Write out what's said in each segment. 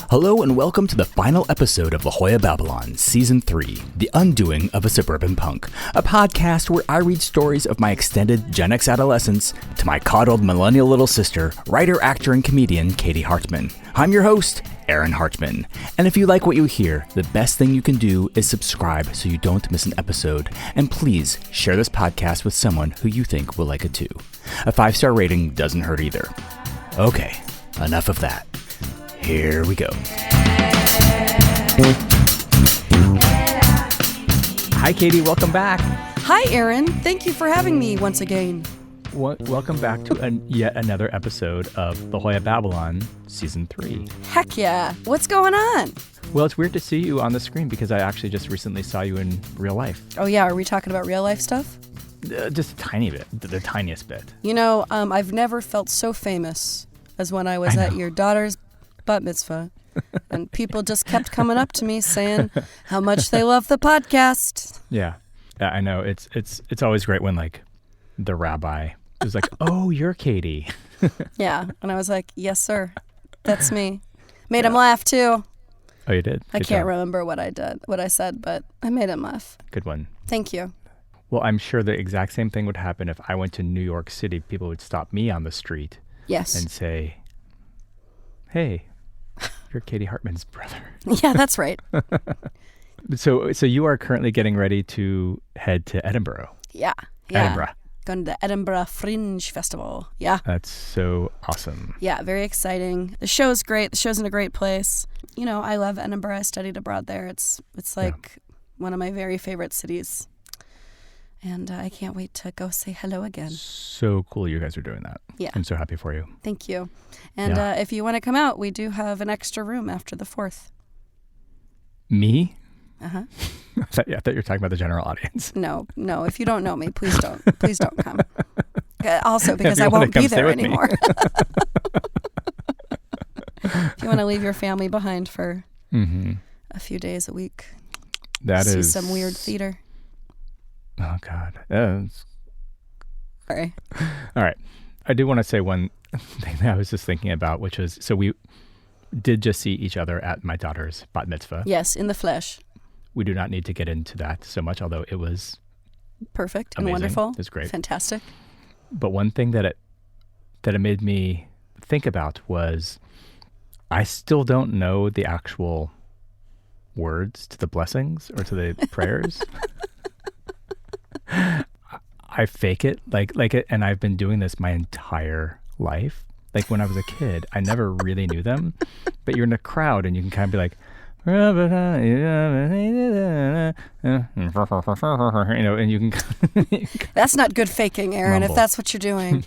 Hello and welcome to the final episode of La Jolla Babylon, Season 3, The Undoing of a Suburban Punk, a podcast where I read stories of my extended Gen X adolescence to my coddled millennial little sister, writer, actor, and comedian Katie Hartman. I'm your host, Aaron Hartman, and if you like what you hear, the best thing you can do is subscribe so you don't miss an episode, and please share this podcast with someone who you think will like it too. A 5-star rating doesn't hurt either. Okay, enough of that. Here we go. Hi, Katie. Welcome back. Hi, Aaron. Thank you for having me once again. Welcome back to yet another episode of La Jolla Babylon, Season 3. Heck yeah. What's going on? Well, it's weird to see you on the screen because I actually just recently saw you in real life. Oh, yeah. Are we talking about real life stuff? Just a tiny bit. The tiniest bit. You know, I've never felt so famous as when I was at your daughter's bat mitzvah, and people just kept coming up to me saying how much they love the podcast. Yeah, I know. It's always great when like the rabbi is like, "Oh, you're Katie." Yeah, and I was like, "Yes, sir, that's me." Made him laugh too. Oh, you did? I can't remember what I said, but I made him laugh. Good one. Thank you. Well, I'm sure the exact same thing would happen if I went to New York City. People would stop me on the street. Yes. And say, "Hey, you're Katie Hartman's brother." Yeah, that's right. So you are currently getting ready to head to Edinburgh. Yeah. Edinburgh. Going to the Edinburgh Fringe Festival. Yeah. That's so awesome. Yeah, very exciting. The show's great. The show's in a great place. You know, I love Edinburgh. I studied abroad there. It's like one of my very favorite cities. And I can't wait to go say hello again. So cool you guys are doing that. Yeah. I'm so happy for you. Thank you. And if you want to come out, we do have an extra room after the 4th. Me? Uh-huh. I thought you were talking about the general audience. No. If you don't know me, please don't. Please don't come. Also, because I wanna won't be stay there with me. anymore. If you want to leave your family behind for a few days a week. See some weird theater. Oh, God. Sorry. All right. I do want to say one thing that I was just thinking about, which was, so we did just see each other at my daughter's bat mitzvah. Yes, in the flesh. We do not need to get into that so much, although it was perfect amazing. And wonderful. It was great. Fantastic. But one thing that it made me think about was I still don't know the actual words to the blessings or to the prayers. I fake it like it, and I've been doing this my entire life. Like when I was a kid, I never really knew them, but you're in a crowd and you can kind of be like, you know, and you can. That's not good faking, Aaron. Mumble. If that's what you're doing.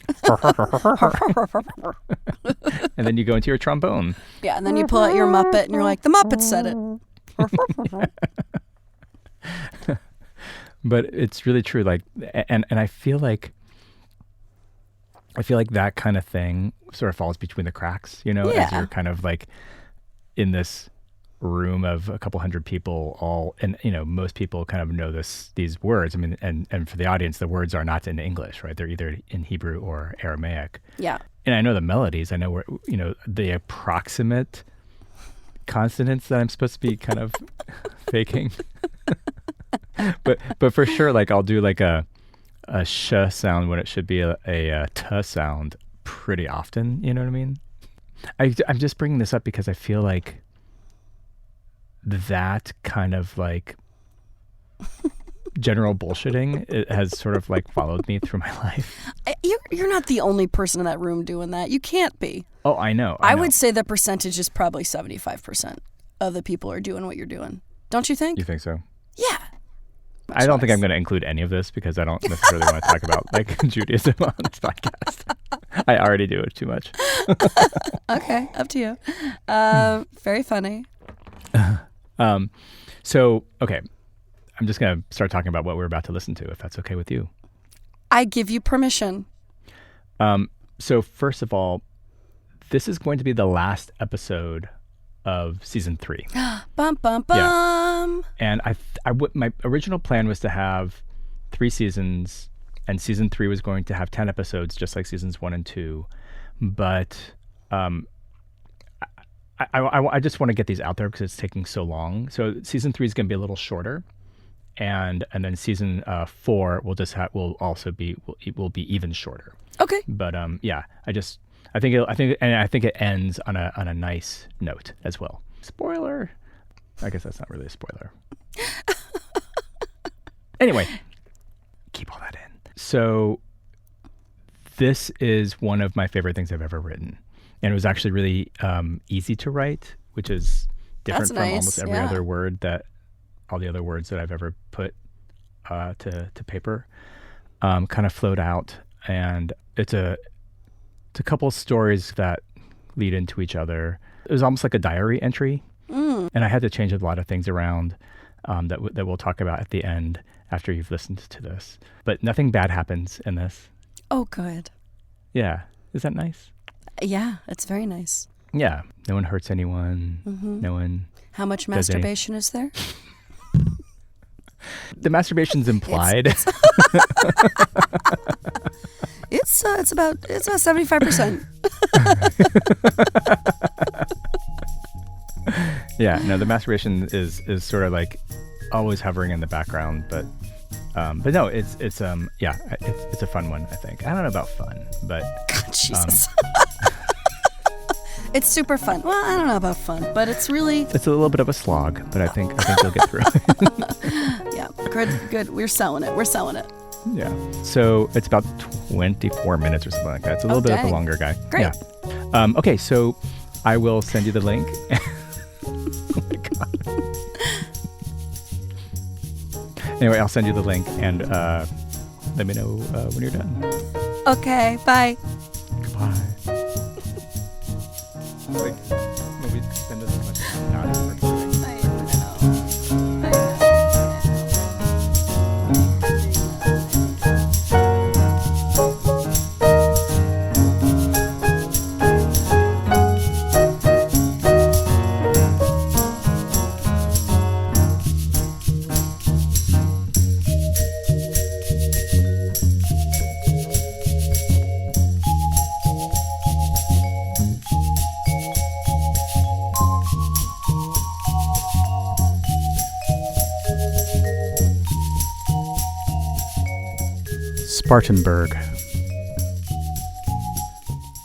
And then you go into your trombone. Yeah, and then you pull out your Muppet and you're like, the Muppet said it. But it's really true. Like, and I feel like that kind of thing sort of falls between the cracks, you know, as you're kind of like in this room of a couple hundred people all, and, you know, most people kind of know these words. I mean, and for the audience, the words are not in English, right? They're either in Hebrew or Aramaic. Yeah. And I know the melodies. I know where, you know, the approximate consonants that I'm supposed to be kind of faking. But for sure, like I'll do like a sh sound when it should be a t sound pretty often. You know what I mean? I'm just bringing this up because I feel like that kind of like general bullshitting, it has sort of like followed me through my life. You're not the only person in that room doing that. You can't be. Oh, I know. I would say the percentage is probably 75% of the people are doing what you're doing. Don't you think? You think so? Yeah. I don't think I'm going to include any of this because I don't necessarily want to talk about like Judaism on this podcast. I already do it too much. Okay, up to you. Very funny. So, okay, I'm just going to start talking about what we're about to listen to, if that's okay with you. I give you permission. So first of all, this is going to be the last episode of season 3. Bum, bum, bum. Yeah. And my original plan was to have 3 seasons, and season 3 was going to have 10 episodes, just like seasons 1 and 2. But I I just want to get these out there because it's taking so long. So season 3 is going to be a little shorter, and then season 4 will be even shorter. Okay. But yeah, I think it ends on a nice note as well. Spoiler. I guess that's not really a spoiler. Anyway, keep all that in. So this is one of my favorite things I've ever written. And it was actually really easy to write, which is different from almost every other word all the other words that I've ever put to paper kind of flowed out. And it's a couple of stories that lead into each other. It was almost like a diary entry. And I had to change a lot of things around that we'll talk about at the end after you've listened to this. But nothing bad happens in this. Oh, good. Yeah. Is that nice? Yeah, it's very nice. Yeah. No one hurts anyone. Mm-hmm. No one. How much masturbation is there? The masturbation's implied. It's about 75%. Yeah, no, the masturbation is sort of like always hovering in the background, but no, it's a fun one, I think. I don't know about fun, but Jesus. It's super fun. Well, I don't know about fun, but it's a little bit of a slog, but I think you'll get through it. Yeah, good. We're selling it. Yeah. So it's about 24 minutes or something like that. It's a little bit of a longer guy. Great. Yeah. Okay, so I will send you the link. Oh my God. Anyway, I'll send you the link and let me know when you're done. Okay, bye. Goodbye. Like, when we spend this much time Spartanburg.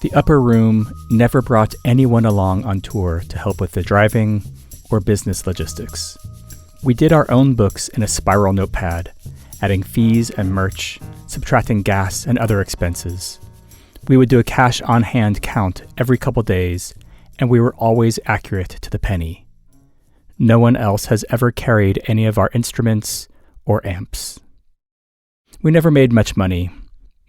The upper room never brought anyone along on tour to help with the driving or business logistics. We did our own books in a spiral notepad, adding fees and merch, subtracting gas and other expenses. We would do a cash on hand count every couple days, and we were always accurate to the penny. No one else has ever carried any of our instruments or amps. We never made much money,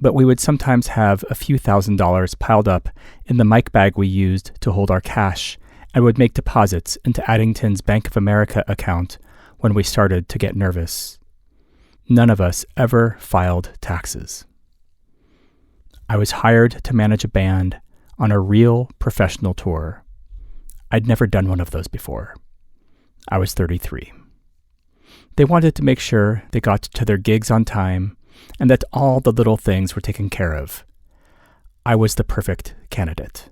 but we would sometimes have a few $1,000s piled up in the mic bag we used to hold our cash and would make deposits into Addington's Bank of America account when we started to get nervous. None of us ever filed taxes. I was hired to manage a band on a real professional tour. I'd never done one of those before. I was 33. They wanted to make sure they got to their gigs on time and that all the little things were taken care of. I was the perfect candidate.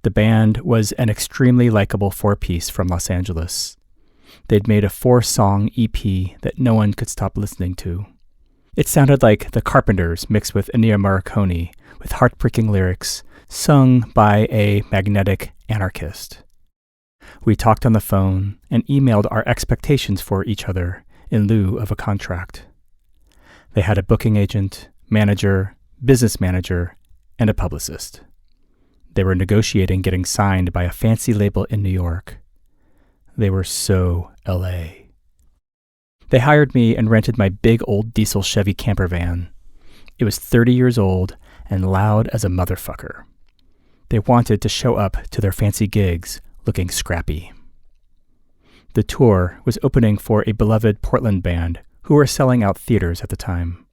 The band was an extremely likable 4-piece from Los Angeles. They'd made a 4-song EP that no one could stop listening to. It sounded like the Carpenters mixed with Ennio Morricone, with heartbreaking lyrics sung by a magnetic anarchist. We talked on the phone and emailed our expectations for each other in lieu of a contract. They had a booking agent, manager, business manager, and a publicist. They were negotiating getting signed by a fancy label in New York. They were so LA. They hired me and rented my big old diesel Chevy camper van. It was 30 years old and loud as a motherfucker. They wanted to show up to their fancy gigs looking scrappy. The tour was opening for a beloved Portland band who were selling out theaters at the time.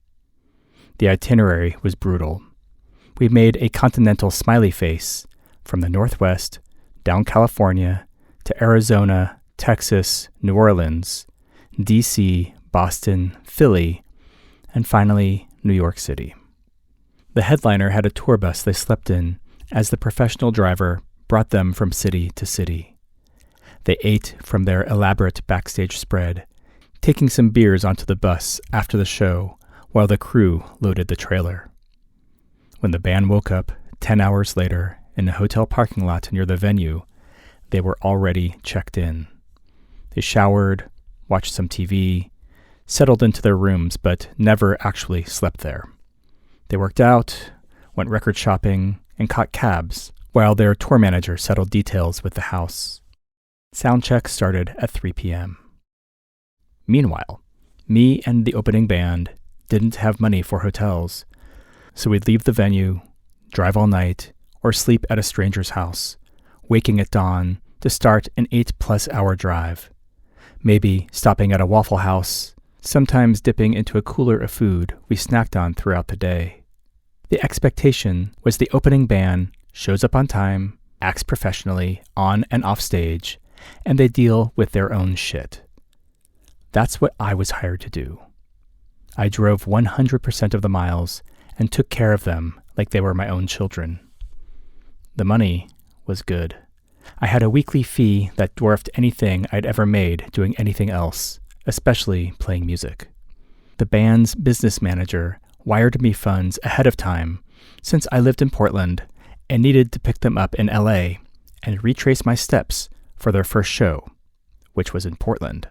The itinerary was brutal. We made a continental smiley face from the Northwest, down California, to Arizona, Texas, New Orleans, D.C., Boston, Philly, and finally, New York City. The headliner had a tour bus they slept in as the professional driver brought them from city to city. They ate from their elaborate backstage spread, taking some beers onto the bus after the show while the crew loaded the trailer. When the band woke up 10 hours later in a hotel parking lot near the venue, they were already checked in. They showered, watched some TV, settled into their rooms, but never actually slept there. They worked out, went record shopping, and caught cabs, while their tour manager settled details with the house. Soundcheck started at 3 p.m. Meanwhile, me and the opening band didn't have money for hotels, so we'd leave the venue, drive all night, or sleep at a stranger's house, waking at dawn to start an 8+ hour drive, maybe stopping at a Waffle House, sometimes dipping into a cooler of food we snacked on throughout the day. The expectation was the opening band shows up on time, acts professionally on and off stage, and they deal with their own shit. That's what I was hired to do. I drove 100% of the miles and took care of them like they were my own children. The money was good. I had a weekly fee that dwarfed anything I'd ever made doing anything else, especially playing music. The band's business manager wired me funds ahead of time since I lived in Portland and needed to pick them up in LA and retrace my steps for their first show, which was in Portland.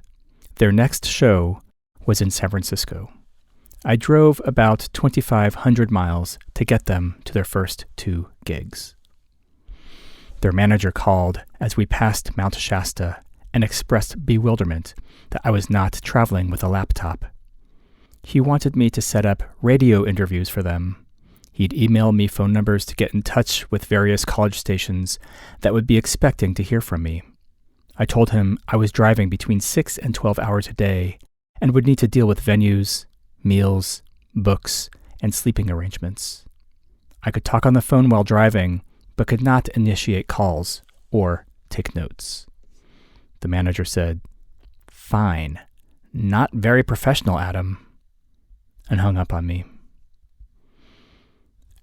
Their next show was in San Francisco. I drove about 2,500 miles to get them to their first 2 gigs. Their manager called as we passed Mount Shasta and expressed bewilderment that I was not traveling with a laptop. He wanted me to set up radio interviews for them. He'd email me phone numbers to get in touch with various college stations that would be expecting to hear from me. I told him I was driving between 6 and 12 hours a day and would need to deal with venues, meals, books, and sleeping arrangements. I could talk on the phone while driving, but could not initiate calls or take notes. The manager said, "Fine, not very professional, Adam," and hung up on me.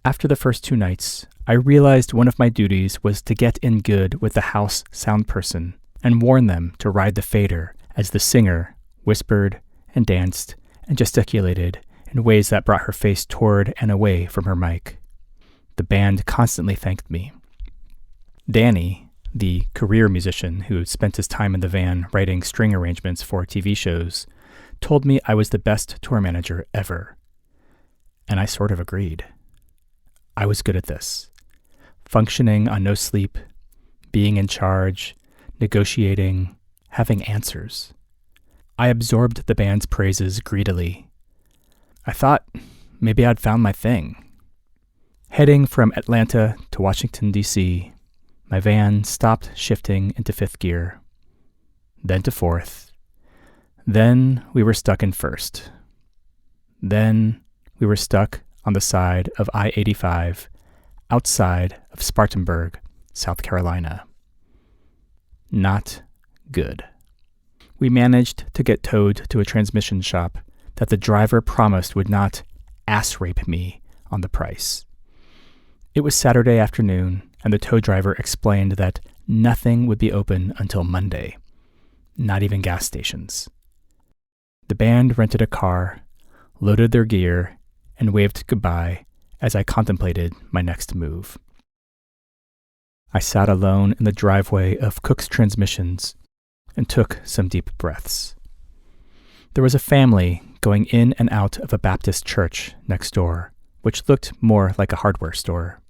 After the first 2 nights, I realized one of my duties was to get in good with the house sound person and warn them to ride the fader as the singer whispered and danced and gesticulated in ways that brought her face toward and away from her mic. The band constantly thanked me. Danny, the career musician who spent his time in the van writing string arrangements for TV shows, told me I was the best tour manager ever. And I sort of agreed. I was good at this. Functioning on no sleep, being in charge, negotiating, having answers. I absorbed the band's praises greedily. I thought maybe I'd found my thing. Heading from Atlanta to Washington, D.C., my van stopped shifting into 5th gear, then to 4th. Then we were stuck in 1st. Then we were stuck on the side of I-85, outside of Spartanburg, South Carolina. Not good. We managed to get towed to a transmission shop that the driver promised would not ass-rape me on the price. It was Saturday afternoon, and the tow driver explained that nothing would be open until Monday, not even gas stations. The band rented a car, loaded their gear, and waved goodbye as I contemplated my next move. I sat alone in the driveway of Cook's Transmissions and took some deep breaths. There was a family going in and out of a Baptist church next door, which looked more like a hardware store.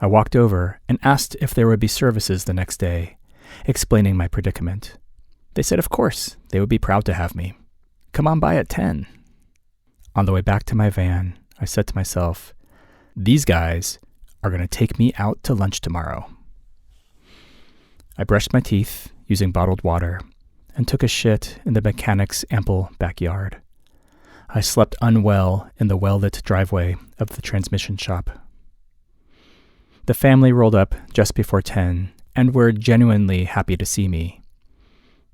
I walked over and asked if there would be services the next day, explaining my predicament. They said of course, they would be proud to have me. Come on by at 10. On the way back to my van, I said to myself, these guys are going to take me out to lunch tomorrow. I brushed my teeth using bottled water and took a shit in the mechanic's ample backyard. I slept unwell in the well-lit driveway of the transmission shop. The family rolled up just before 10 and were genuinely happy to see me.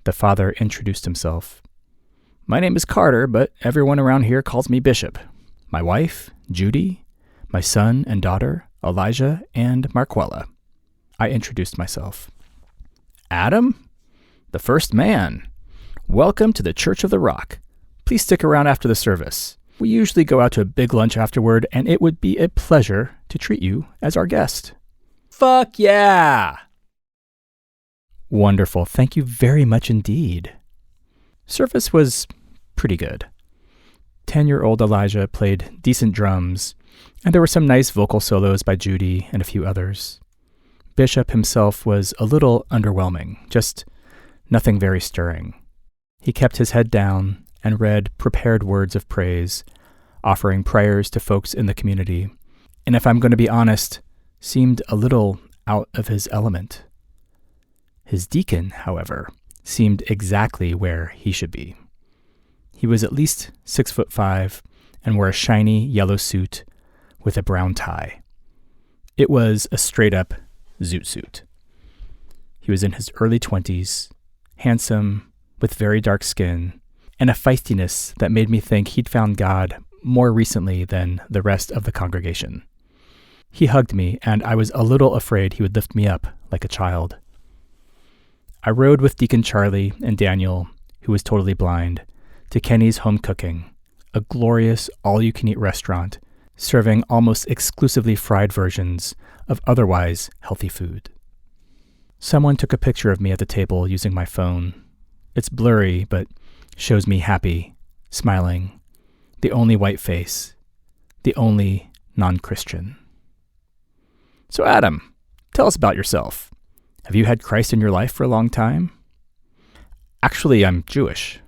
The father introduced himself. My name is Carter, but everyone around here calls me Bishop. My wife, Judy, my son and daughter, Elijah and Marquella. I introduced myself. Adam? The first man. Welcome to the Church of the Rock. Please stick around after the service. We usually go out to a big lunch afterward, and it would be a pleasure to treat you as our guest. Fuck yeah! Wonderful. Thank you very much indeed. Service was pretty good. 10-year-old Elijah played decent drums, and there were some nice vocal solos by Judy and a few others. Bishop himself was a little underwhelming, just nothing very stirring. He kept his head down and read prepared words of praise, offering prayers to folks in the community, and if I'm going to be honest, seemed a little out of his element. His deacon, however, seemed exactly where he should be. He was at least 6'5" and wore a shiny yellow suit with a brown tie. It was a straight-up zoot suit. He was in his early 20s, handsome, with very dark skin, and a feistiness that made me think he'd found God more recently than the rest of the congregation. He hugged me, and I was a little afraid he would lift me up like a child. I rode with Deacon Charlie and Daniel, who was totally blind, to Kenny's Home Cooking, a glorious all-you-can-eat restaurant serving almost exclusively fried versions of otherwise healthy food. Someone took a picture of me at the table using my phone. It's blurry, but shows me happy, smiling, the only white face, the only non-Christian. So Adam, tell us about yourself. Have you had Christ in your life for a long time? Actually, I'm Jewish.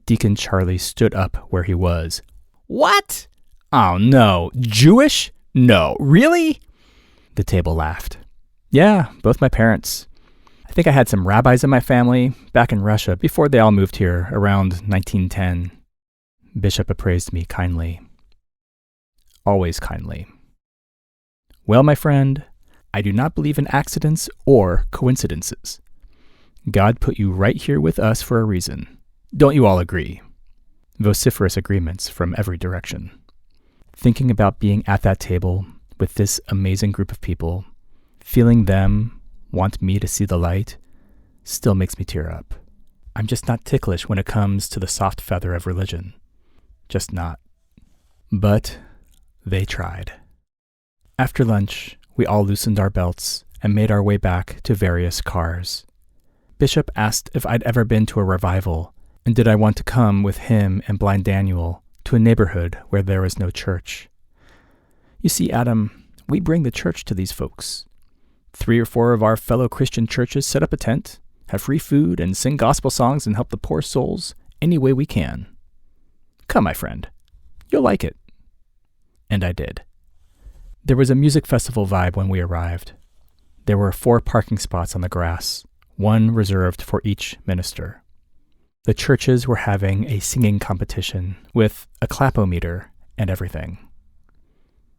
Deacon Charlie stood up where he was. What? Oh no, Jewish? No, really? The table laughed. Yeah, both my parents. I think I had some rabbis in my family back in Russia before they all moved here around 1910. Bishop appraised me kindly. Always kindly. Well, my friend, I do not believe in accidents or coincidences. God put you right here with us for a reason. Don't you all agree? Vociferous agreements from every direction. Thinking about being at that table with this amazing group of people, feeling them want me to see the light, still makes me tear up. I'm just not ticklish when it comes to the soft feather of religion. Just not. But they tried. After lunch, we all loosened our belts and made our way back to various cars. Bishop asked if I'd ever been to a revival, and did I want to come with him and Blind Daniel to a neighborhood where there was no church. You see, Adam, we bring the church to these folks. 3 or 4 of our fellow Christian churches set up a tent, have free food, and sing gospel songs and help the poor souls any way we can. Come, my friend. You'll like it. And I did. There was a music festival vibe when we arrived. There were 4 parking spots on the grass, 1 reserved for each minister. The churches were having a singing competition with a clapometer and everything.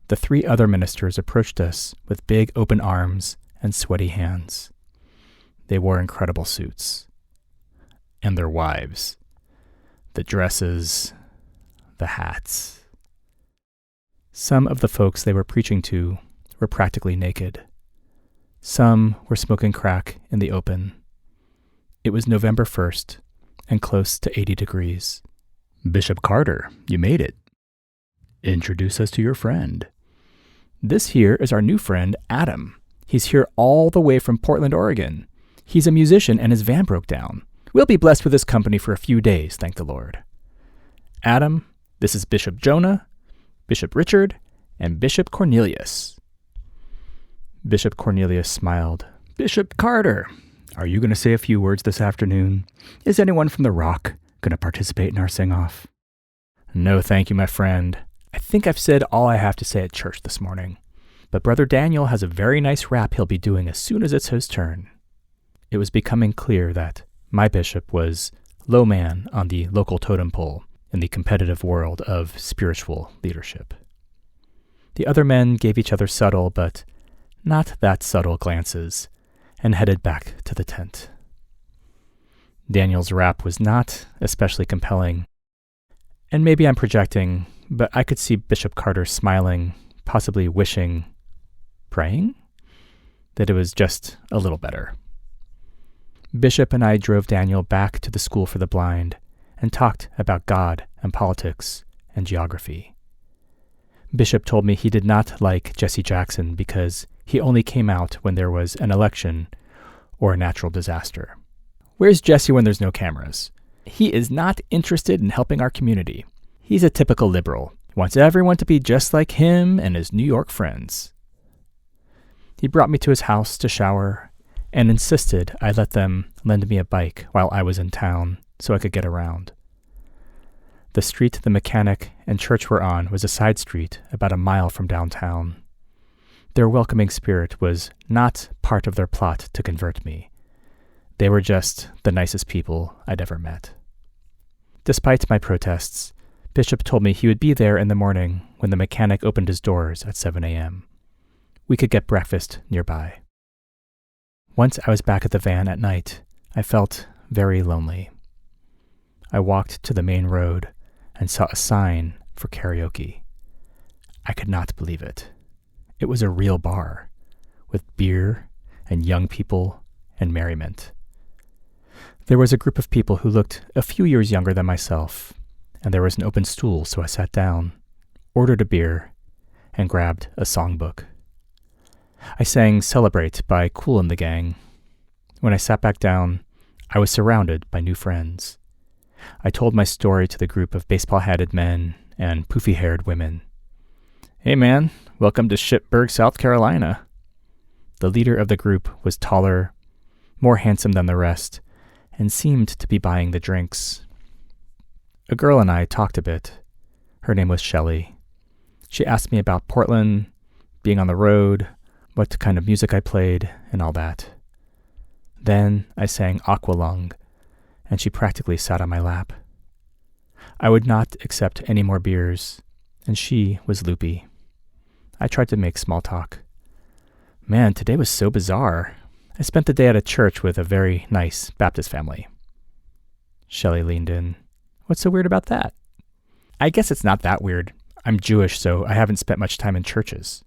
The 3 other ministers approached us with big open arms and sweaty hands. They wore incredible suits. And their wives. The dresses, the hats. Some of the folks they were preaching to were practically naked. Some were smoking crack in the open. It was November 1st and close to 80 degrees. Bishop Carter, you made it. Introduce us to your friend. This here is our new friend, Adam. He's here all the way from Portland, Oregon. He's a musician and his van broke down. We'll be blessed with his company for a few days, thank the Lord. Adam, this is Bishop Jonah, Bishop Richard, and Bishop Cornelius. Bishop Cornelius smiled. Bishop Carter, are you going to say a few words this afternoon? Is anyone from the Rock going to participate in our sing-off? No, thank you, my friend. I think I've said all I have to say at church this morning. But Brother Daniel has a very nice rap he'll be doing as soon as it's his turn. It was becoming clear that my bishop was low man on the local totem pole in the competitive world of spiritual leadership. The other men gave each other subtle but not that subtle glances and headed back to the tent. Daniel's rap was not especially compelling, and maybe I'm projecting, but I could see Bishop Carter smiling, possibly wishing, praying? that it was just a little better. Bishop and I drove Daniel back to the School for the Blind and talked about God and politics and geography. Bishop told me he did not like Jesse Jackson because he only came out when there was an election or a natural disaster. Where's Jesse when there's no cameras? He is not interested in helping our community. He's a typical liberal. Wants everyone to be just like him and his New York friends. He brought me to his house to shower and insisted I let them lend me a bike while I was in town so I could get around. The street the mechanic and church were on was a side street about a mile from downtown. Their welcoming spirit was not part of their plot to convert me. They were just the nicest people I'd ever met. Despite my protests, Bishop told me he would be there in the morning when the mechanic opened his doors at 7 a.m. We could get breakfast nearby. Once I was back at the van at night, I felt very lonely. I walked to the main road and saw a sign for karaoke. I could not believe it. It was a real bar, with beer and young people and merriment. There was a group of people who looked a few years younger than myself, and there was an open stool, so I sat down, ordered a beer, and grabbed a songbook. I sang Celebrate by Kool and the Gang. When I sat back down, I was surrounded by new friends. I told my story to the group of baseball-hatted men and poofy-haired women. Hey man, welcome to Spartanburg, South Carolina. The leader of the group was taller, more handsome than the rest, and seemed to be buying the drinks. A girl and I talked a bit. Her name was Shelley. She asked me about Portland, being on the road, what kind of music I played, and all that. Then I sang Aqualung, and she practically sat on my lap. I would not accept any more beers, and she was loopy. I tried to make small talk. Man, today was so bizarre. I spent the day at a church with a very nice Baptist family. Shelley leaned in. What's so weird about that? I guess it's not that weird. I'm Jewish, so I haven't spent much time in churches.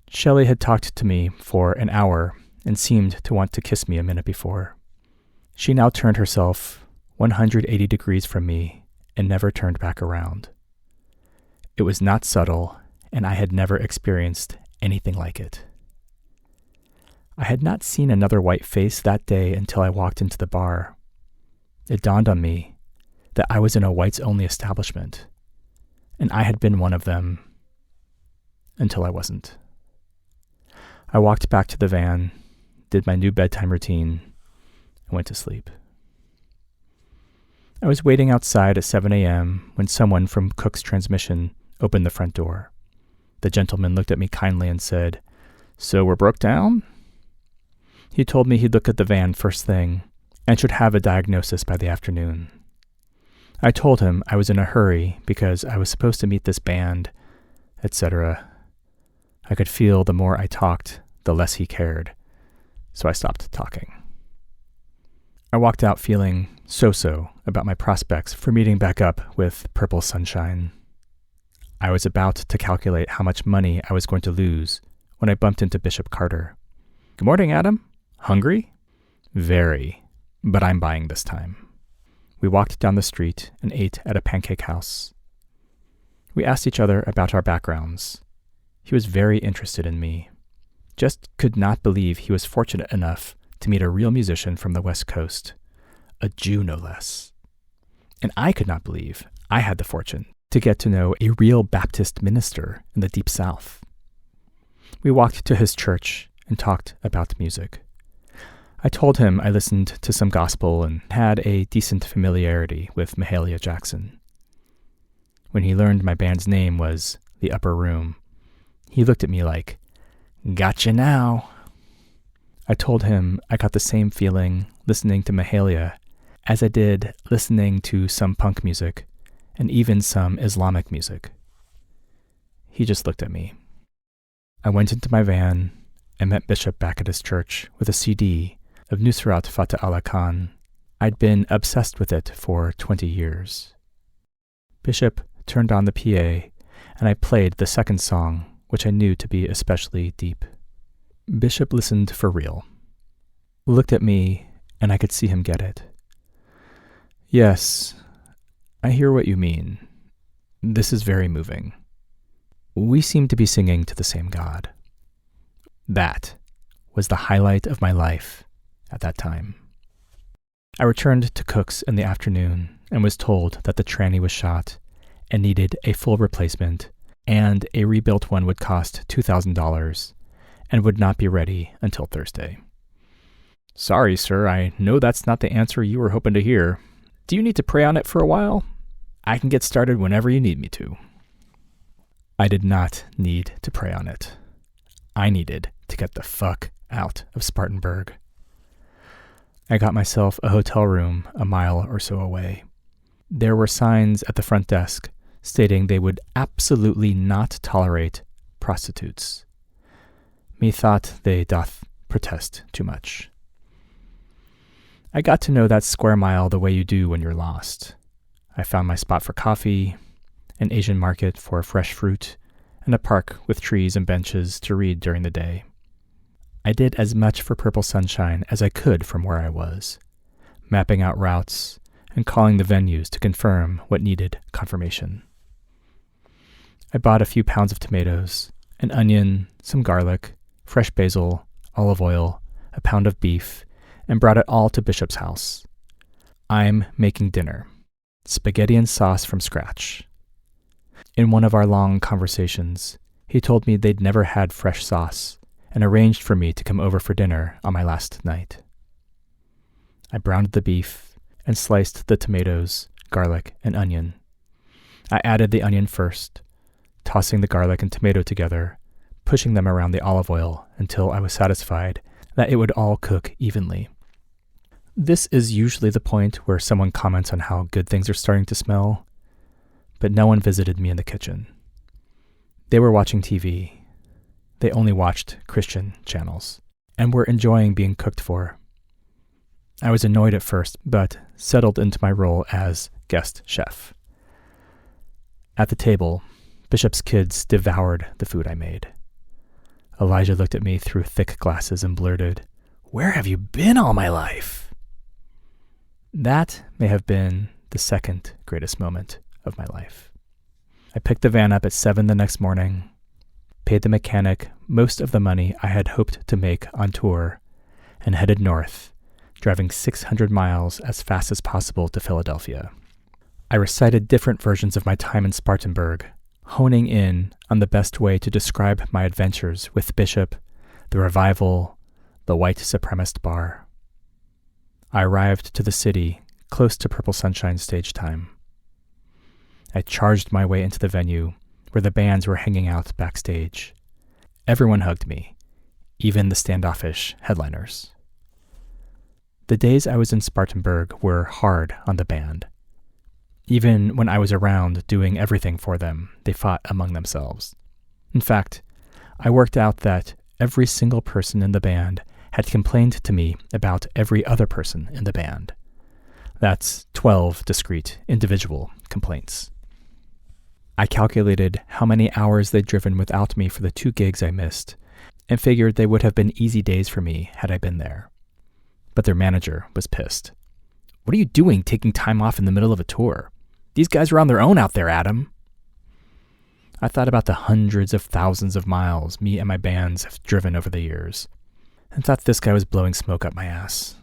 Shelley had talked to me for an hour and seemed to want to kiss me a minute before. She now turned herself 180 degrees from me and never turned back around. It was not subtle, and I had never experienced anything like it. I had not seen another white face that day until I walked into the bar. It dawned on me that I was in a whites-only establishment, and I had been one of them until I wasn't. I walked back to the van, did my new bedtime routine, and went to sleep. I was waiting outside at 7 a.m. when someone from Cook's Transmission opened the front door. The gentleman looked at me kindly and said, "So we're broke down?" He told me he'd look at the van first thing and should have a diagnosis by the afternoon. I told him I was in a hurry because I was supposed to meet this band, etc. I could feel the more I talked, the less he cared, so I stopped talking. I walked out feeling so-so about my prospects for meeting back up with Purple Sunshine. I was about to calculate how much money I was going to lose when I bumped into Bishop Carter. "Good morning, Adam. Hungry?" "Very, but I'm buying this time." We walked down the street and ate at a pancake house. We asked each other about our backgrounds. He was very interested in me. Just could not believe he was fortunate enough to meet a real musician from the West Coast, a Jew no less. And I could not believe I had the fortune to get to know a real Baptist minister in the Deep South. We walked to his church and talked about music. I told him I listened to some gospel and had a decent familiarity with Mahalia Jackson. When he learned my band's name was The Upper Room, he looked at me like, "Gotcha now." I told him I got the same feeling listening to Mahalia as I did listening to some punk music and even some Islamic music. He just looked at me. I went into my van and met Bishop back at his church with a CD of Nusrat Fateh Allah Khan. I'd been obsessed with it for 20 years. Bishop turned on the PA, and I played the second song, which I knew to be especially deep. Bishop listened for real. Looked at me, and I could see him get it. Yes, I hear what you mean. This is very moving. We seem to be singing to the same God. That was the highlight of my life at that time. I returned to Cook's in the afternoon and was told that the tranny was shot and needed a full replacement, and a rebuilt one would cost $2,000 and would not be ready until Thursday. Sorry, sir, I know that's not the answer you were hoping to hear. Do you need to pray on it for a while? I can get started whenever you need me to. I did not need to pray on it. I needed to get the fuck out of Spartanburg. I got myself a hotel room a mile or so away. There were signs at the front desk stating they would absolutely not tolerate prostitutes. Methought they doth protest too much. I got to know that square mile the way you do when you're lost. I found my spot for coffee, an Asian market for fresh fruit, and a park with trees and benches to read during the day. I did as much for Purple Sunshine as I could from where I was, mapping out routes and calling the venues to confirm what needed confirmation. I bought a few pounds of tomatoes, an onion, some garlic, fresh basil, olive oil, a pound of beef, and brought it all to Bishop's house. I'm making dinner. Spaghetti and sauce from scratch. In one of our long conversations, he told me they'd never had fresh sauce and arranged for me to come over for dinner on my last night. I browned the beef and sliced the tomatoes, garlic, and onion. I added the onion first, tossing the garlic and tomato together, pushing them around the olive oil until I was satisfied that it would all cook evenly. This is usually the point where someone comments on how good things are starting to smell, but no one visited me in the kitchen. They were watching TV. They only watched Christian channels and were enjoying being cooked for. I was annoyed at first, but settled into my role as guest chef. At the table, Bishop's kids devoured the food I made. Elijah looked at me through thick glasses and blurted, "Where have you been all my life?" That may have been the second greatest moment of my life. I picked the van up at 7 the next morning, paid the mechanic most of the money I had hoped to make on tour, and headed north, driving 600 miles as fast as possible to Philadelphia. I recited different versions of my time in Spartanburg, honing in on the best way to describe my adventures with Bishop, the revival, the white supremacist bar. I arrived to the city close to Purple Sunshine stage time. I charged my way into the venue where the bands were hanging out backstage. Everyone hugged me, even the standoffish headliners. The days I was in Spartanburg were hard on the band. Even when I was around doing everything for them, they fought among themselves. In fact, I worked out that every single person in the band had complained to me about every other person in the band. That's 12 discrete individual complaints. I calculated how many hours they'd driven without me for the 2 gigs I missed, and figured they would have been easy days for me had I been there. But their manager was pissed. "What are you doing taking time off in the middle of a tour? These guys are on their own out there, Adam." I thought about the hundreds of thousands of miles me and my bands have driven over the years, and thought this guy was blowing smoke up my ass.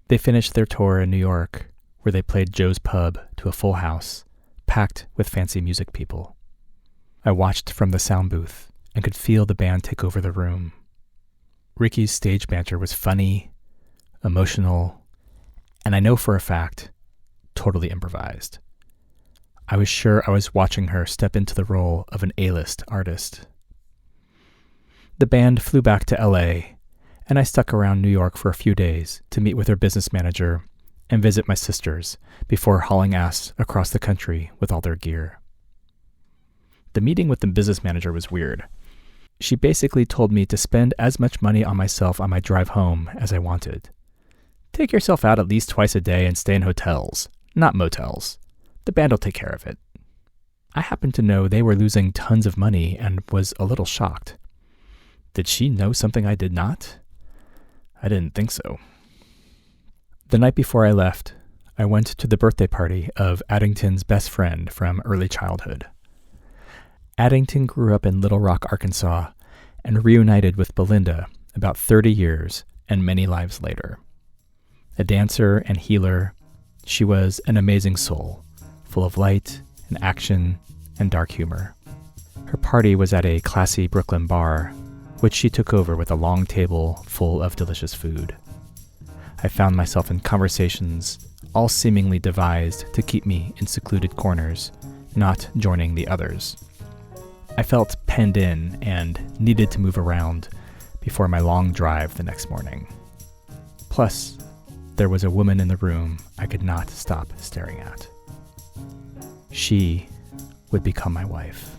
They finished their tour in New York, where they played Joe's Pub to a full house, packed with fancy music people. I watched from the sound booth and could feel the band take over the room. Ricky's stage banter was funny, emotional, and I know for a fact, totally improvised. I was sure I was watching her step into the role of an A-list artist. The band flew back to LA, and I stuck around New York for a few days to meet with their business manager and visit my sisters before hauling ass across the country with all their gear. The meeting with the business manager was weird. She basically told me to spend as much money on myself on my drive home as I wanted. Take yourself out at least twice a day and stay in hotels, not motels. The band will take care of it. I happened to know they were losing tons of money and was a little shocked. Did she know something I did not? I didn't think so. The night before I left, I went to the birthday party of Addington's best friend from early childhood. Addington grew up in Little Rock, Arkansas, and reunited with Belinda about 30 years and many lives later. A dancer and healer, she was an amazing soul, full of light and action and dark humor. Her party was at a classy Brooklyn bar, which she took over with a long table full of delicious food. I found myself in conversations, all seemingly devised to keep me in secluded corners, not joining the others. I felt penned in and needed to move around before my long drive the next morning. Plus, there was a woman in the room I could not stop staring at. She would become my wife.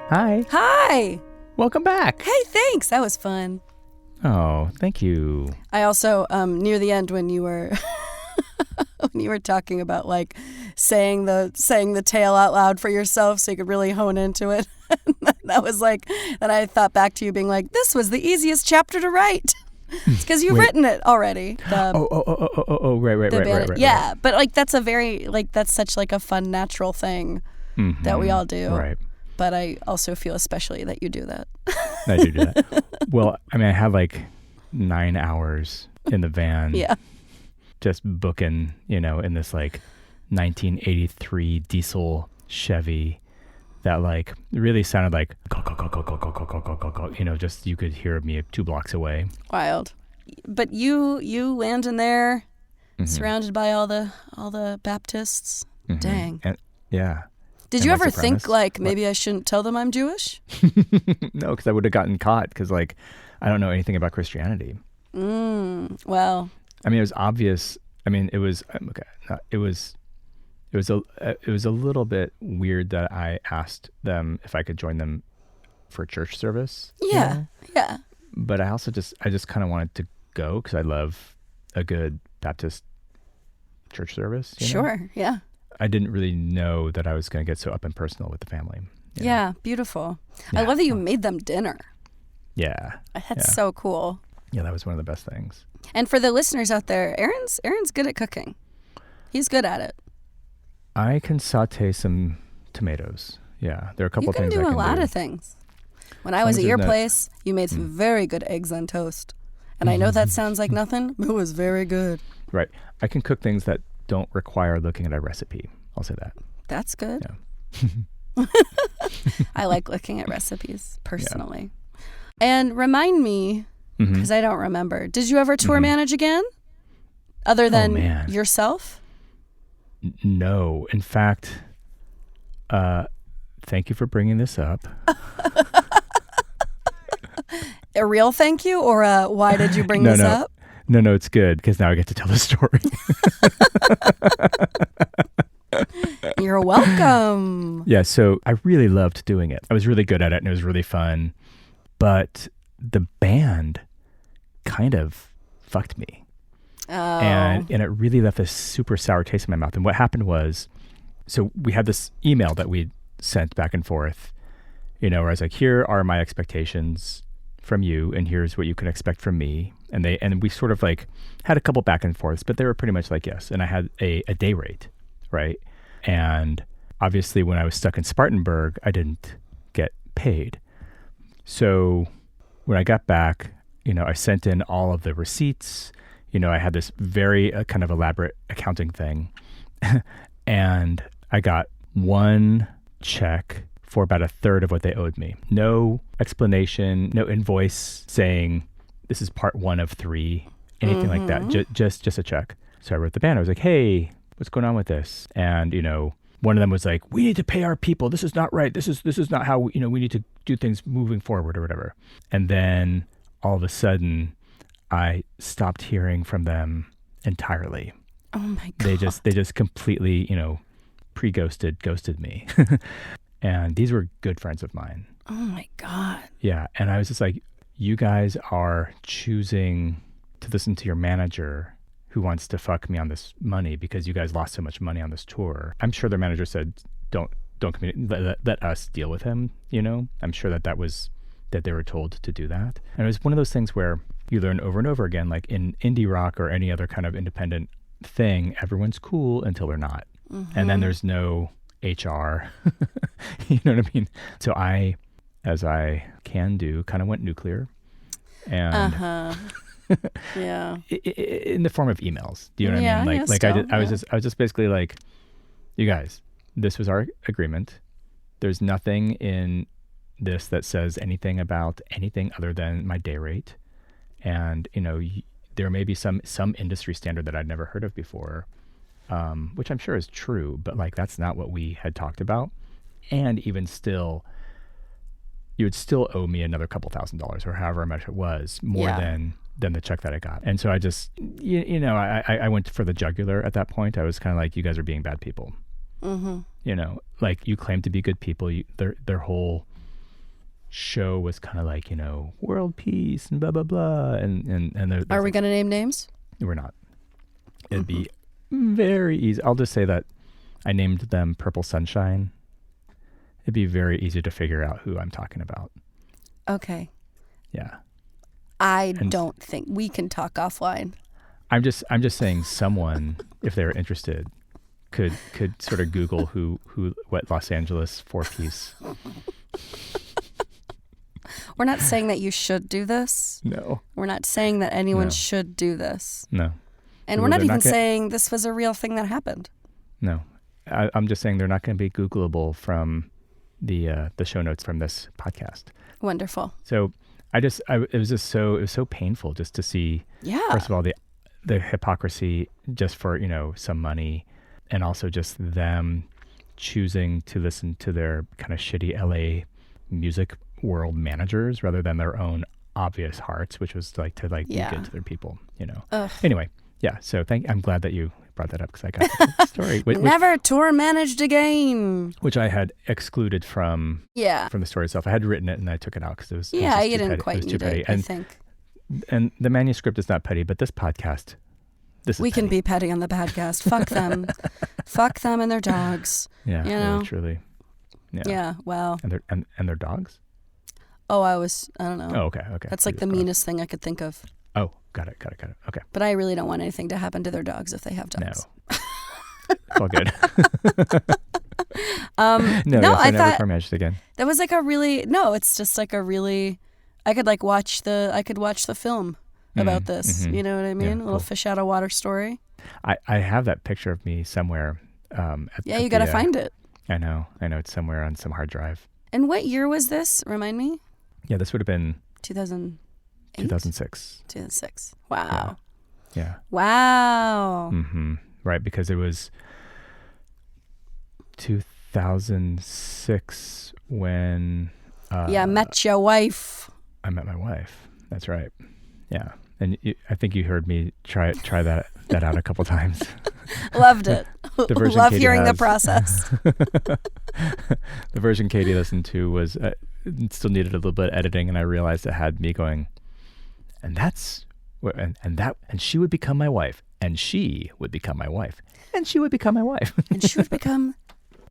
Hi. Hi. Welcome back. Hey, thanks. That was fun. Oh, thank you. I also, near the end when you were when you were talking about like saying the tale out loud for yourself so you could really hone into it, that was like, and I thought back to you being like, this was the easiest chapter to write. It's because you've written it already. Right. Yeah, but like that's such like a fun, natural thing that we all do. Right. But I also feel especially that you do that. I do that. Well, I mean, I had like 9 hours in the van. Yeah. Just booking, in this like 1983 diesel Chevy that like really sounded like, just you could hear me 2 blocks away. Wild. But you land in there, surrounded by all the Baptists. Dang. And, yeah. Did you ever think like maybe I shouldn't tell them I'm Jewish? No, because I would have gotten caught because like I don't know anything about Christianity. Well, I mean, it was obvious. I mean, it was okay. It was a little bit weird that I asked them if I could join them for church service. Yeah, yeah. But I just kind of wanted to go because I love a good Baptist church service. Sure, yeah. I didn't really know that I was going to get so up and personal with the family. Yeah, beautiful. Yeah. I love that you made them dinner. Yeah. That's so cool. Yeah, that was one of the best things. And for the listeners out there, Aaron's good at cooking. He's good at it. I can saute some tomatoes. Yeah, there are a couple of things I can do. You can do a lot of things. When I was at your place, you made some very good eggs on toast. And I know that sounds like nothing, but it was very good. Right. I can cook things that don't require looking at a recipe. I'll say that. That's good. Yeah. I like looking at recipes personally. Yeah. And remind me, because I don't remember, did you ever tour manage again? Other than yourself? No. In fact, thank you for bringing this up. A real thank you or why did you bring this up? No, it's good because now I get to tell the story. You're welcome. Yeah, so I really loved doing it. I was really good at it and it was really fun. But the band kind of fucked me. Oh. And it really left this super sour taste in my mouth. And what happened was, so we had this email that we sent back and forth, where I was like, here are my expectations from you and here's what you can expect from me. And we sort of like had a couple back and forths, but they were pretty much like, yes. And I had a day rate, right? And obviously when I was stuck in Spartanburg, I didn't get paid. So when I got back, I sent in all of the receipts. I had this very kind of elaborate accounting thing. And I got one check for about a third of what they owed me. No explanation, no invoice saying this is part 1 of 3, anything like that. Just a check. So I wrote the band. I was like, hey, what's going on with this? And, one of them was like, we need to pay our people. This is not right. This is not how, we need to do things moving forward or whatever. And then all of a sudden I stopped hearing from them entirely. Oh my God. They just completely, ghosted me. And these were good friends of mine. Oh my God. Yeah. And I was just like, you guys are choosing to listen to your manager who wants to fuck me on this money because you guys lost so much money on this tour. I'm sure their manager said, don't communicate, let us deal with him. I'm sure that they were told to do that. And it was one of those things where you learn over and over again, like in indie rock or any other kind of independent thing, everyone's cool until they're not. Mm-hmm. And then there's no HR. You know what I mean? So I, as I can do, kind of went nuclear. And yeah. In the form of emails. Do you know what I mean? I was just basically like, you guys, this was our agreement. There's nothing in this that says anything about anything other than my day rate. And, there may be some industry standard that I'd never heard of before, which I'm sure is true, but like, that's not what we had talked about. And even still, you would still owe me another couple $1,000s or however much it was, more than the check that I got. And so I just, I went for the jugular at that point. I was kind of like, you guys are being bad people. Mm-hmm. Like, you claim to be good people. Their whole show was kind of like, world peace and blah, blah, blah. And are we going to name names? We're not. It'd be very easy. I'll just say that I named them Purple Sunshine. It'd be very easy to figure out who I'm talking about. Okay. Yeah. I don't think we can talk offline. I'm just saying someone, if they were interested, could sort of Google what Los Angeles 4-piece. We're not saying that you should do this. No. We're not saying that anyone should do this. No. And we're not even saying this was a real thing that happened. No. I'm just saying they're not going to be Googleable from the show notes from this podcast. Wonderful. So it was so painful just to see, first of all, the hypocrisy just for, some money, and also just them choosing to listen to their kind of shitty LA music world managers rather than their own obvious hearts, which was like to be good to their people, Anyway, so I'm glad that you brought that up because I got the story. Never tour managed again. Which I had excluded from the story itself. I had written it and I took it out because it was you didn't quite need it, I think. And the manuscript is not petty, but this podcast, we can be petty on the podcast. Fuck them. Fuck them and their dogs. Yeah, really, truly. Yeah. Wow. And their dogs? Oh, I don't know. Oh, okay. That's like the meanest thing I could think of. Oh, got it. Okay. But I really don't want anything to happen to their dogs if they have dogs. No. It's all good. I never tour managed again. That was like it's just like a really, I could watch the film about this. Mm-hmm. You know what I mean? Yeah, a little fish out of water story. I have that picture of me somewhere. You got to find it. I know. It's somewhere on some hard drive. And what year was this? Remind me. Yeah, this would have been 2008? 2006. 2006. Wow. Yeah. Wow. Mm-hmm. Right, because it was 2006 when... met your wife. I met my wife. That's right. Yeah. And I think you heard me try that out a couple times. Loved it. Love Katie hearing the process. The version Katie listened to was still needed a little bit of editing, and I realized it had me going, and she would become my wife, and she would become my wife, and she would become my wife, and she would become.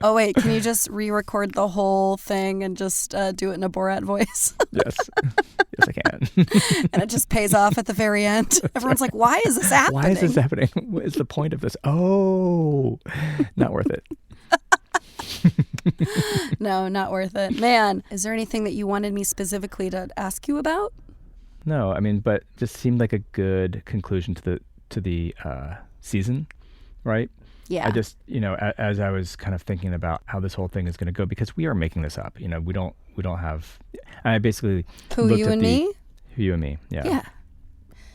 Oh wait, can you just re-record the whole thing and just do it in a Borat voice? Yes I can. And it just pays off at the very end. Everyone's like, why is this happening? Why is this happening? What is the point of this? Oh, not worth it. No, not worth it. Man, is there anything that you wanted me specifically to ask you about? No, I mean, but just seemed like a good conclusion to the season, right? Yeah. I just, as I was kind of thinking about how this whole thing is going to go, because we are making this up, we don't have, I basically you and me? Who you and me, yeah.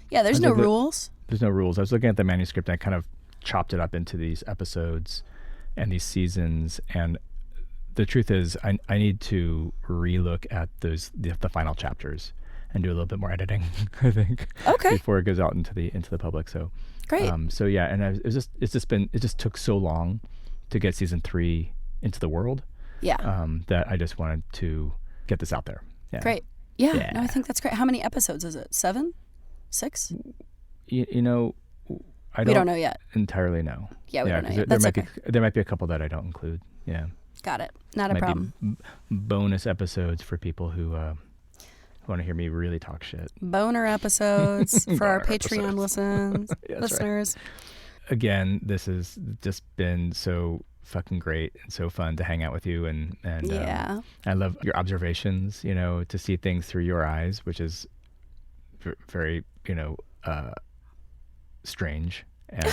Yeah, there's no rules. There's no rules. I was looking at the manuscript and I kind of chopped it up into these episodes and these seasons, and the truth is I need to relook at the final chapters and do a little bit more editing, I think. Okay. Before it goes out into the public. So great. So yeah, and it just took so long to get season 3 into the world. Yeah. That I just wanted to get this out there. Yeah. Great. Yeah. No, I think that's great. How many episodes is it? 7? 6? You know, we don't know yet. Entirely know. Yeah, we don't know yet. That's okay. There might be a couple that I don't include. Yeah. Got it. Not a problem. Bonus episodes for people who want to hear me really talk shit. Boner episodes for our Patreon listeners. Right. Again, this has just been so fucking great and so fun to hang out with you, and I love your observations, you know, to see things through your eyes, which is very, you know, strange and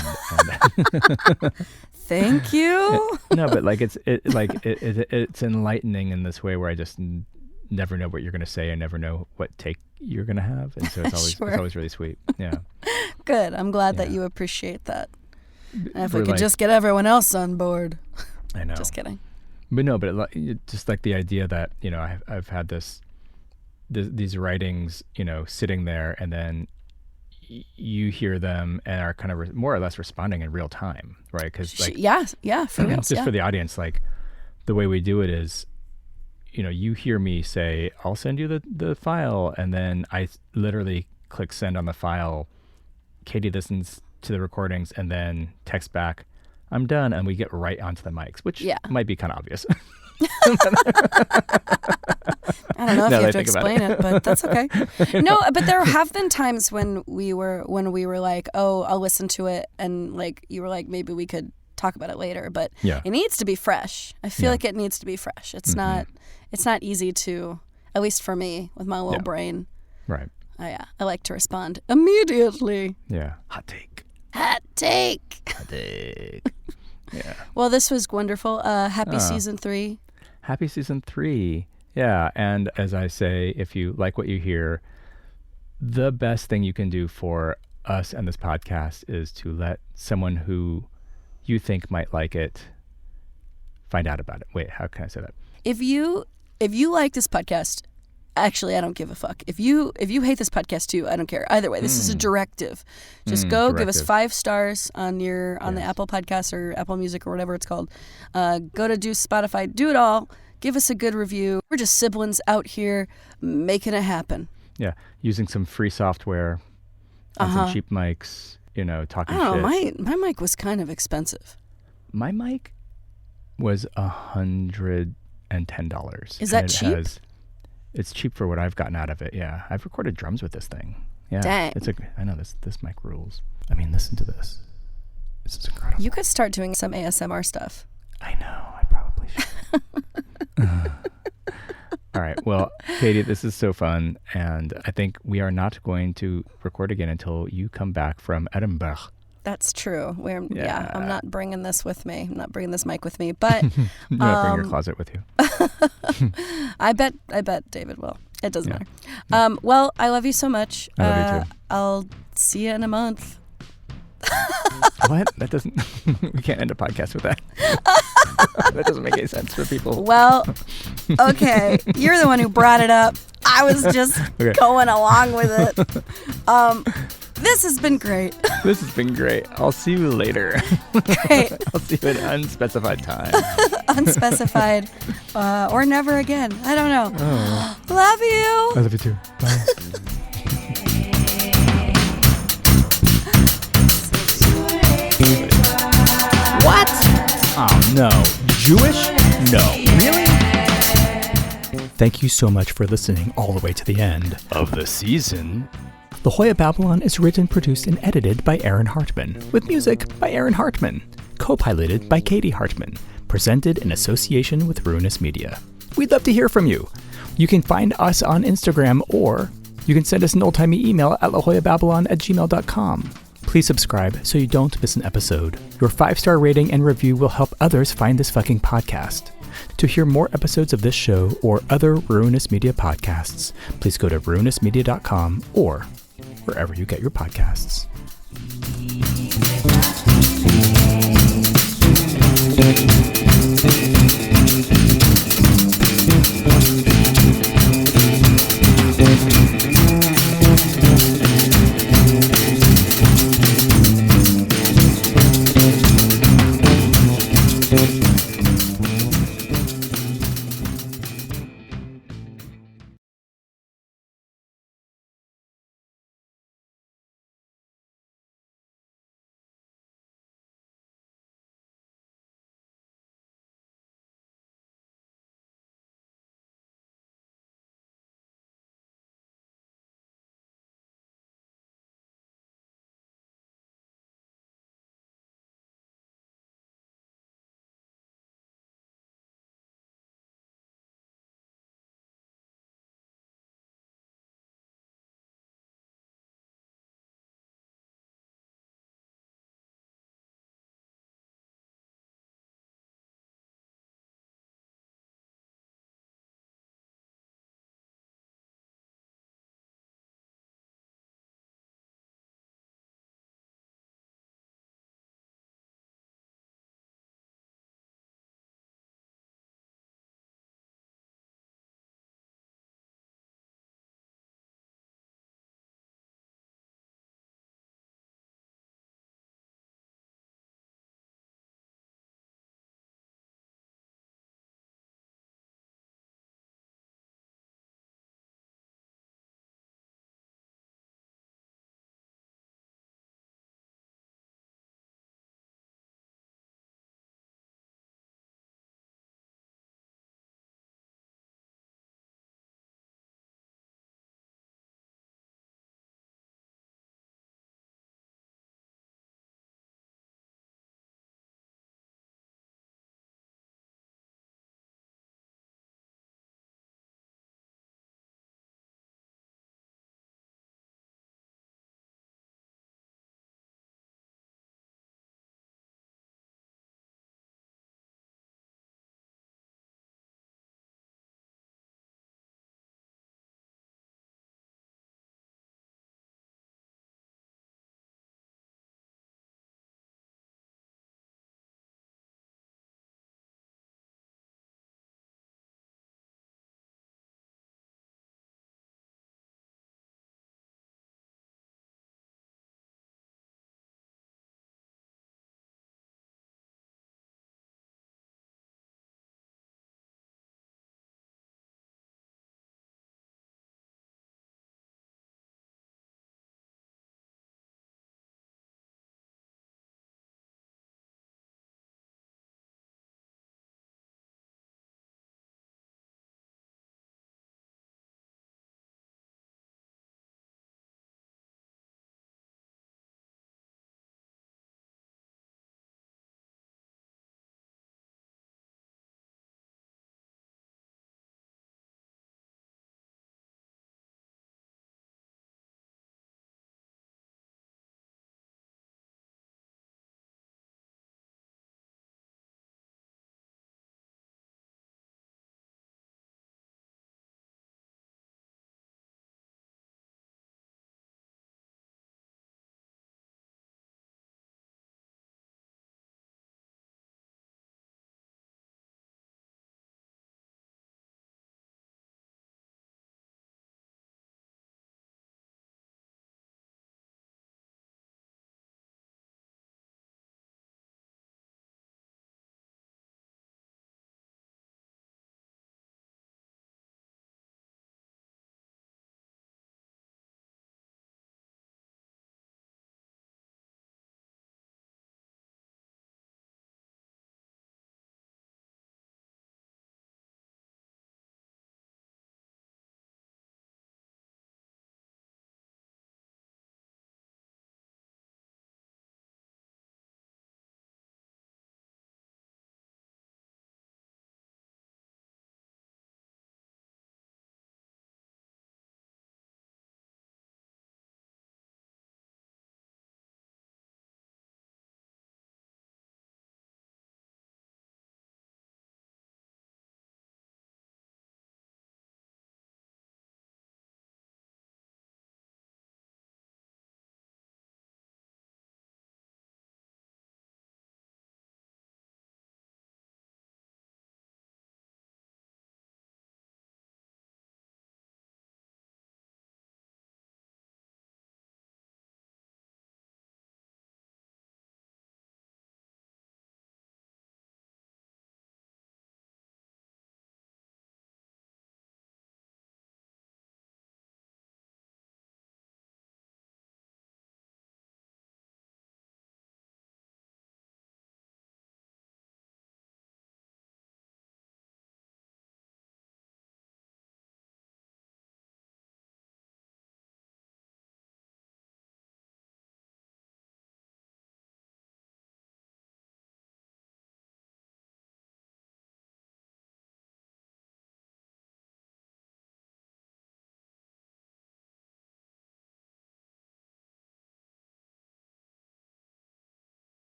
thank you. No, but like it's enlightening in this way where I just never know what you're going to say. I never know what take you're going to have, and so it's always Sure. it's always really sweet. Yeah. Good. I'm glad that you appreciate that. And if we could just get everyone else on board. I know. Just kidding. But no, but just like the idea that, you know, I've had these writings, you know, sitting there, and then you hear them and are kind of more or less responding in real time, right? Because like for real. Just for the audience, like the way we do it is, you know, you hear me say, "I'll send you the file," and then I literally click send on the file. Katie listens to the recordings and then text back, "I'm done," and we get right onto the mics, which might be kind of obvious. I don't know if you have to explain it, but that's okay. No, but there have been times when we were like, "Oh, I'll listen to it," and like you were like, "Maybe we could talk about it later," but it needs to be fresh. I feel like it needs to be fresh. It's not easy to, at least for me with my little brain. Right. I like to respond immediately. Yeah. Hot take. Yeah. Well, this was wonderful. Happy season 3. Happy season 3. Yeah. And as I say, if you like what you hear, the best thing you can do for us and this podcast is to let someone who you think might like it find out about it. Wait, how can I say that? If you like this podcast, actually, I don't give a fuck. If you hate this podcast too, I don't care. Either way, this is a directive. Just go give us 5 stars on the Apple Podcasts or Apple Music or whatever it's called. Go to Spotify. Do it all. Give us a good review. We're just siblings out here making it happen. Yeah, using some free software and some cheap mics. You know, talking shit. Oh, my mic was kind of expensive. My mic was $110. Is that cheap? It's cheap for what I've gotten out of it. Yeah, I've recorded drums with this thing. Yeah, dang. I know this mic rules. I mean, listen to this. This is incredible. You could start doing some ASMR stuff. I know. I probably should. All right. Well, Katie, this is so fun, and I think we are not going to record again until you come back from Edinburgh. That's true. I'm not bringing this with me. I'm not bringing this mic with me, but you're not bringing your closet with you. I bet David will. It doesn't matter. Well, I love you so much. I love you too. I'll see you in a month. What? That doesn't. We can't end a podcast with that. That doesn't make any sense for people. Well, okay. You're the one who brought it up. I was just going along with it. This has been great. This has been great. I'll see you later. Great. I'll see you at unspecified time. Unspecified. Or never again. I don't know. Oh. Love you. I love you too. Bye. What? Oh, no. Jewish? No. Really? Thank you so much for listening all the way to the end of the season. La Jolla Babylon is written, produced, and edited by Aaron Hartman, with music by Aaron Hartman, co-piloted by Katie Hartman, presented in association with Ruinous Media. We'd love to hear from you. You can find us on Instagram, or you can send us an old-timey email at lajollababylon@gmail.com. Please subscribe so you don't miss an episode. Your 5-star rating and review will help others find this fucking podcast. To hear more episodes of this show or other Ruinous Media podcasts, please go to ruinousmedia.com or wherever you get your podcasts.